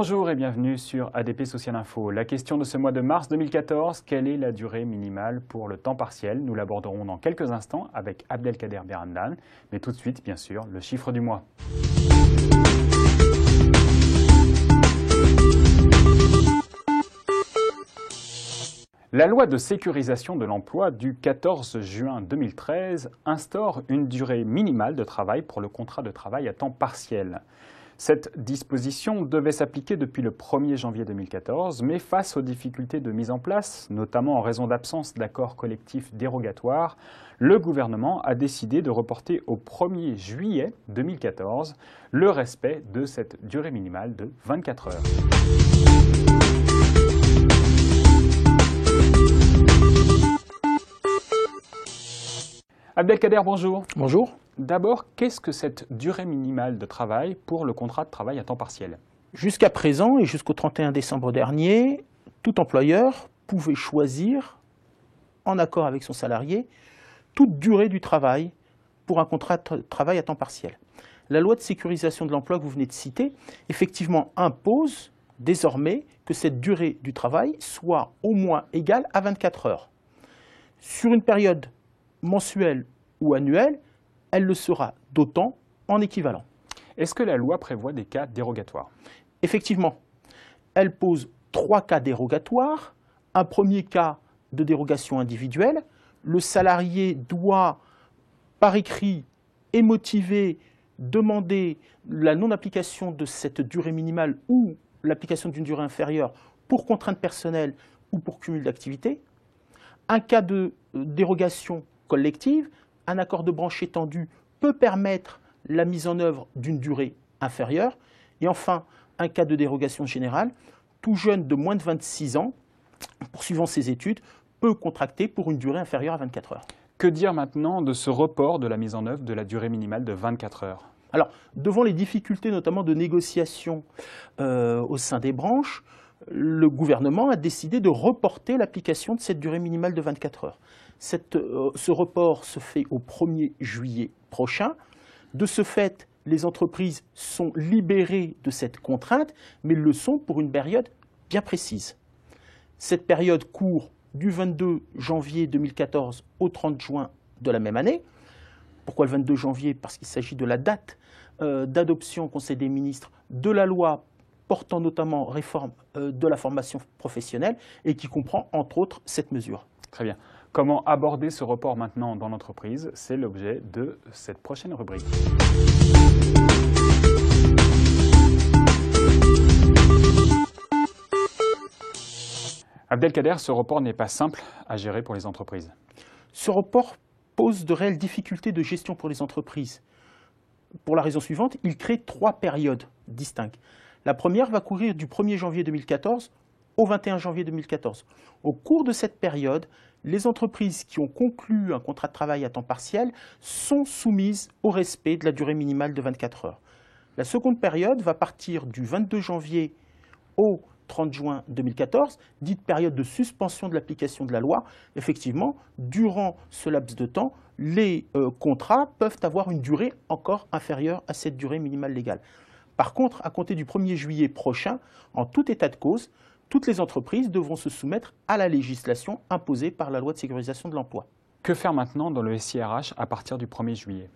Bonjour et bienvenue sur ADP Social Info. La question de ce mois de mars 2014, quelle est la durée minimale pour le temps partiel? Nous l'aborderons dans quelques instants avec Abdelkader Berandan. Mais tout de suite, bien sûr, le chiffre du mois. La loi de sécurisation de l'emploi du 14 juin 2013 instaure une durée minimale de travail pour le contrat de travail à temps partiel. Cette disposition devait s'appliquer depuis le 1er janvier 2014, mais face aux difficultés de mise en place, notamment en raison d'absence d'accord collectif dérogatoire, le gouvernement a décidé de reporter au 1er juillet 2014 le respect de cette durée minimale de 24 heures. Abdelkader, bonjour. Bonjour. D'abord, qu'est-ce que cette durée minimale de travail pour le contrat de travail à temps partiel? Jusqu'à présent et jusqu'au 31 décembre dernier, tout employeur pouvait choisir, en accord avec son salarié, toute durée du travail pour un contrat de travail à temps partiel. La loi de sécurisation de l'emploi que vous venez de citer, effectivement, impose désormais que cette durée du travail soit au moins égale à 24 heures. Sur une période mensuelle ou annuelle, elle le sera d'autant en équivalent. Est-ce que la loi prévoit des cas dérogatoires? Effectivement, elle pose 3 cas dérogatoires. Un premier cas de dérogation individuelle. Le salarié doit, par écrit et motivé, demander la non-application de cette durée minimale ou l'application d'une durée inférieure pour contrainte personnelle ou pour cumul d'activité. Un cas de dérogation collective. Un accord de branche étendu peut permettre la mise en œuvre d'une durée inférieure. Et enfin, un cas de dérogation générale. Tout jeune de moins de 26 ans, poursuivant ses études, peut contracter pour une durée inférieure à 24 heures. Que dire maintenant de ce report de la mise en œuvre de la durée minimale de 24 heures? Alors, devant les difficultés notamment de négociation au sein des branches, le gouvernement a décidé de reporter l'application de cette durée minimale de 24 heures. Ce report se fait au 1er juillet prochain. De ce fait, les entreprises sont libérées de cette contrainte, mais le sont pour une période bien précise. Cette période court du 22 janvier 2014 au 30 juin de la même année. Pourquoi le 22 janvier? Parce qu'il s'agit de la date d'adoption au Conseil des ministres de la loi portant notamment réforme de la formation professionnelle et qui comprend entre autres cette mesure. Très bien. Comment aborder ce report maintenant dans l'entreprise? C'est l'objet de cette prochaine rubrique. Abdelkader, ce report n'est pas simple à gérer pour les entreprises. Ce report pose de réelles difficultés de gestion pour les entreprises. Pour la raison suivante, il crée 3 périodes distinctes. La première va courir du 1er janvier 2014 au 21 janvier 2014. Au cours de cette période, les entreprises qui ont conclu un contrat de travail à temps partiel sont soumises au respect de la durée minimale de 24 heures. La seconde période va partir du 22 janvier au 30 juin 2014, dite période de suspension de l'application de la loi. Effectivement, durant ce laps de temps, les contrats peuvent avoir une durée encore inférieure à cette durée minimale légale. Par contre, à compter du 1er juillet prochain, en tout état de cause, toutes les entreprises devront se soumettre à la législation imposée par la loi de sécurisation de l'emploi. Que faire maintenant dans le SIRH à partir du 1er juillet?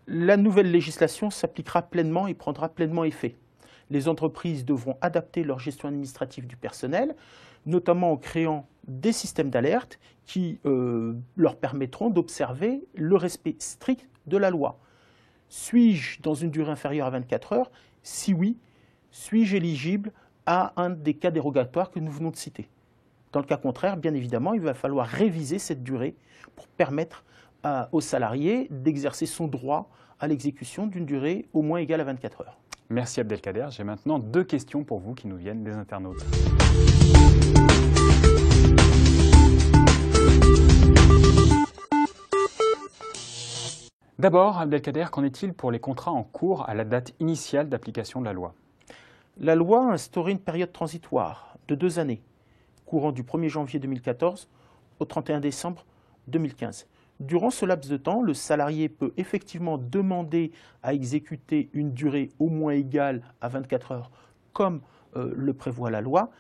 La nouvelle législation s'appliquera pleinement et prendra pleinement effet. Les entreprises devront adapter leur gestion administrative du personnel, notamment en créant des systèmes d'alerte qui leur permettront d'observer le respect strict de la loi. Suis-je dans une durée inférieure à 24 heures? Si oui, suis-je éligible à un des cas dérogatoires que nous venons de citer? Dans le cas contraire, bien évidemment, il va falloir réviser cette durée pour permettre aux salariés d'exercer son droit à l'exécution d'une durée au moins égale à 24 heures. Merci Abdelkader. J'ai maintenant 2 questions pour vous qui nous viennent des internautes. D'abord, Abdelkader, qu'en est-il pour les contrats en cours à la date initiale d'application de la loi? La loi a instauré une période transitoire de 2 années, courant du 1er janvier 2014 au 31 décembre 2015. Durant ce laps de temps, le salarié peut effectivement demander à exécuter une durée au moins égale à 24 heures, comme le prévoit la loi,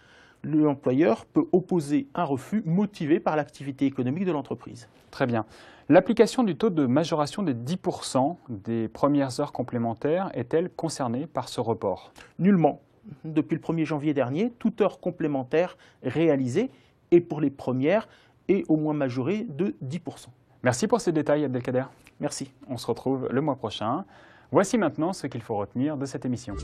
l'employeur peut opposer un refus motivé par l'activité économique de l'entreprise. Très bien. L'application du taux de majoration des 10% des premières heures complémentaires est-elle concernée par ce report? Nullement. Depuis le 1er janvier dernier, toute heure complémentaire réalisée, et pour les premières, est au moins majorée de 10%. Merci pour ces détails, Abdelkader. Merci. On se retrouve le mois prochain. Voici maintenant ce qu'il faut retenir de cette émission.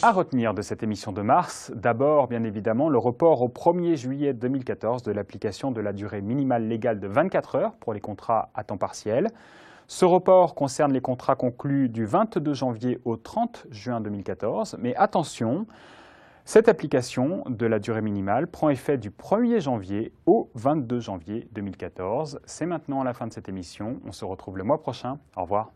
À retenir de cette émission de mars, d'abord, bien évidemment, le report au 1er juillet 2014 de l'application de la durée minimale légale de 24 heures pour les contrats à temps partiel. Ce report concerne les contrats conclus du 22 janvier au 30 juin 2014, mais attention, cette application de la durée minimale prend effet du 1er janvier au 22 janvier 2014. C'est maintenant la fin de cette émission. On se retrouve le mois prochain. Au revoir.